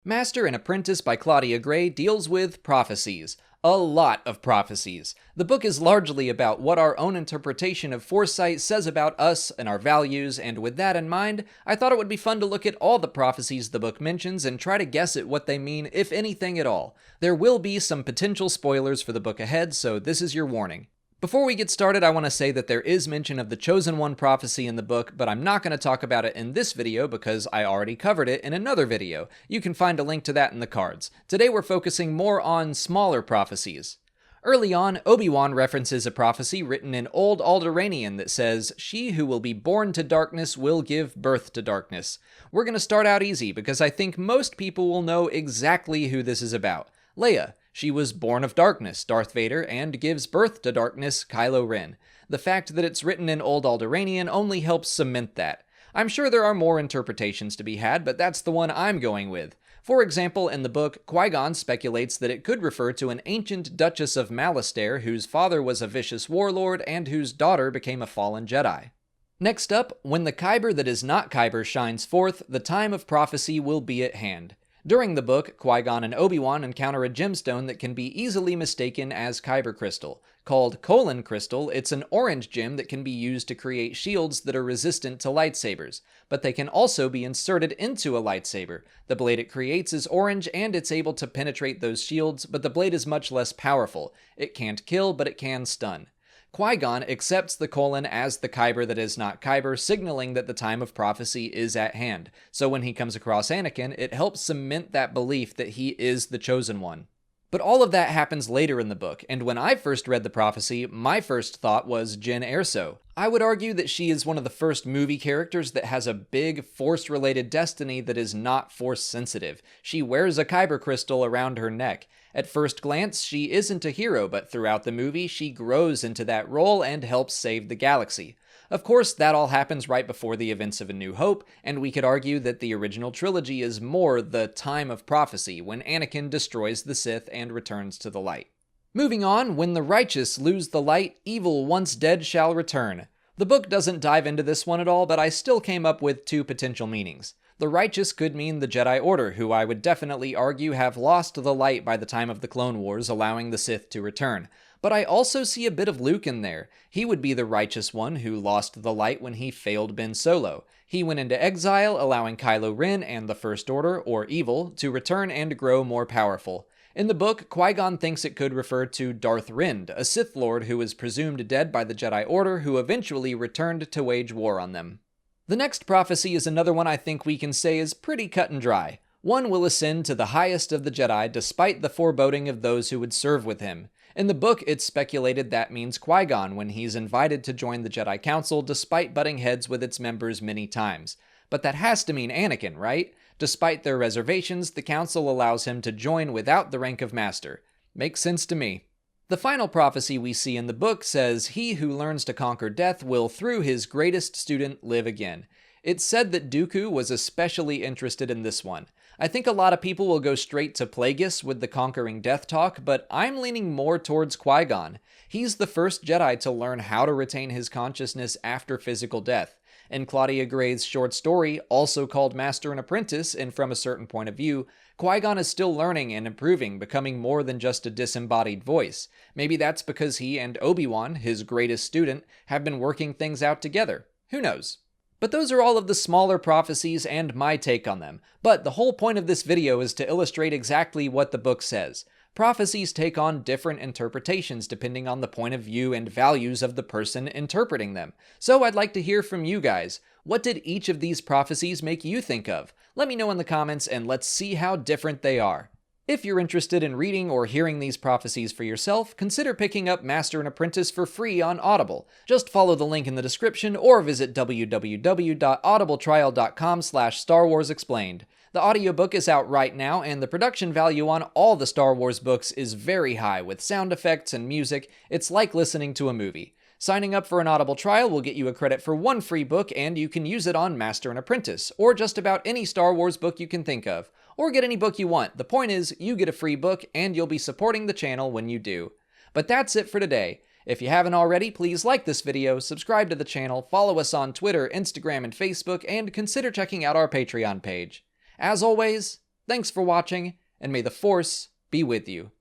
Master and Apprentice by Claudia Gray deals with prophecies. A lot of prophecies. The book is largely about what our own interpretation of foresight says about us and our values, and with that in mind, I thought it would be fun to look at all the prophecies the book mentions and try to guess at what they mean, if anything at all. There will be some potential spoilers for the book ahead, so this is your warning. Before we get started, I want to say that there is mention of the Chosen One prophecy in the book, but I'm not going to talk about it in this video because I already covered it in another video. You can find a link to that in the cards. Today we're focusing more on smaller prophecies. Early on, Obi-Wan references a prophecy written in Old Alderaanian that says, "She who will be born to darkness will give birth to darkness." We're going to start out easy because I think most people will know exactly who this is about. Leia. She was born of darkness, Darth Vader, and gives birth to darkness, Kylo Ren. The fact that it's written in Old Alderaanian only helps cement that. I'm sure there are more interpretations to be had, but that's the one I'm going with. For example, in the book, Qui-Gon speculates that it could refer to an ancient Duchess of Malastare whose father was a vicious warlord and whose daughter became a fallen Jedi. Next up, when the Kyber that is not Kyber shines forth, the time of prophecy will be at hand. During the book, Qui-Gon and Obi-Wan encounter a gemstone that can be easily mistaken as Kyber crystal. Called Colon Crystal, it's an orange gem that can be used to create shields that are resistant to lightsabers, but they can also be inserted into a lightsaber. The blade it creates is orange and it's able to penetrate those shields, but the blade is much less powerful. It can't kill, but it can stun. Qui-Gon accepts the colon as the Kyber that is not Kyber, signaling that the time of prophecy is at hand. So when he comes across Anakin, it helps cement that belief that he is the Chosen One. But all of that happens later in the book, and when I first read the prophecy, my first thought was Jyn Erso. I would argue that she is one of the first movie characters that has a big Force-related destiny that is not Force-sensitive. She wears a Kyber crystal around her neck. At first glance, she isn't a hero, but throughout the movie, she grows into that role and helps save the galaxy. Of course, that all happens right before the events of A New Hope, and we could argue that the original trilogy is more the time of prophecy, when Anakin destroys the Sith and returns to the light. Moving on, when the righteous lose the light, evil once dead shall return. The book doesn't dive into this one at all, but I still came up with two potential meanings. The righteous could mean the Jedi Order, who I would definitely argue have lost the light by the time of the Clone Wars, allowing the Sith to return. But I also see a bit of Luke in there. He would be the righteous one who lost the light when he failed Ben Solo. He went into exile, allowing Kylo Ren and the First Order, or evil, to return and grow more powerful. In the book, Qui-Gon thinks it could refer to Darth Rind, a Sith Lord who was presumed dead by the Jedi Order, who eventually returned to wage war on them. The next prophecy is another one I think we can say is pretty cut and dry. One will ascend to the highest of the Jedi despite the foreboding of those who would serve with him. In the book, it's speculated that means Qui-Gon when he's invited to join the Jedi Council despite butting heads with its members many times. But that has to mean Anakin, right? Despite their reservations, the Council allows him to join without the rank of Master. Makes sense to me. The final prophecy we see in the book says, "He who learns to conquer death will through his greatest student live again." It's said that Dooku was especially interested in this one. I think a lot of people will go straight to Plagueis with the conquering death talk, but I'm leaning more towards Qui-Gon. He's the first Jedi to learn how to retain his consciousness after physical death. In Claudia Gray's short story, also called Master and Apprentice, and from a certain point of view, Qui-Gon is still learning and improving, becoming more than just a disembodied voice. Maybe that's because he and Obi-Wan, his greatest student, have been working things out together. Who knows? But those are all of the smaller prophecies and my take on them. But the whole point of this video is to illustrate exactly what the book says. Prophecies take on different interpretations depending on the point of view and values of the person interpreting them. So I'd like to hear from you guys. What did each of these prophecies make you think of? Let me know in the comments and let's see how different they are. If you're interested in reading or hearing these prophecies for yourself, consider picking up Master and Apprentice for free on Audible. Just follow the link in the description or visit www.audibletrial.com/Star Wars Explained. The audiobook is out right now, and the production value on all the Star Wars books is very high, with sound effects and music. It's like listening to a movie. Signing up for an Audible trial will get you a credit for one free book, and you can use it on Master and Apprentice, or just about any Star Wars book you can think of. Or get any book you want. The point is, you get a free book, and you'll be supporting the channel when you do. But that's it for today. If you haven't already, please like this video, subscribe to the channel, follow us on Twitter, Instagram, and Facebook, and consider checking out our Patreon page. As always, Thanks for watching, and may the Force be with you.